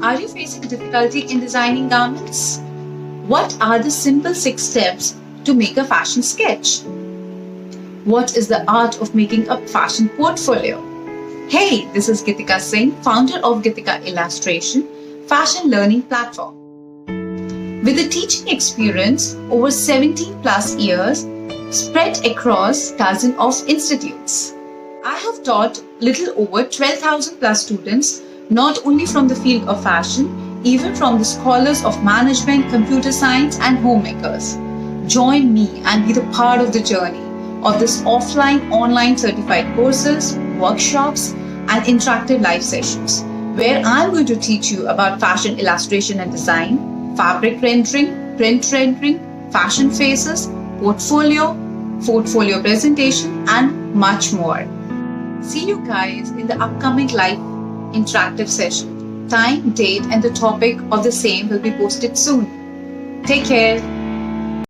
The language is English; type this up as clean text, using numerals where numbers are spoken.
Are you facing difficulty in designing garments? What are the simple 6 steps to make a fashion sketch? What is the art of making a fashion portfolio? Hey, this is Geetikka Singh, founder of Geetikka Illustration, fashion learning platform. With a teaching experience over 17 plus years spread across dozens of institutes, I have taught little over 12,000 plus students, not only from the field of fashion, even from the scholars of management, computer science and homemakers. Join me and be the part of the journey of this offline, online certified courses, workshops and interactive live sessions, where I'm going to teach you about fashion illustration and design, fabric rendering, print rendering, fashion faces, portfolio presentation and much more. See you guys in the upcoming live interactive session. Time, date and the topic of the same will be posted soon. Take care.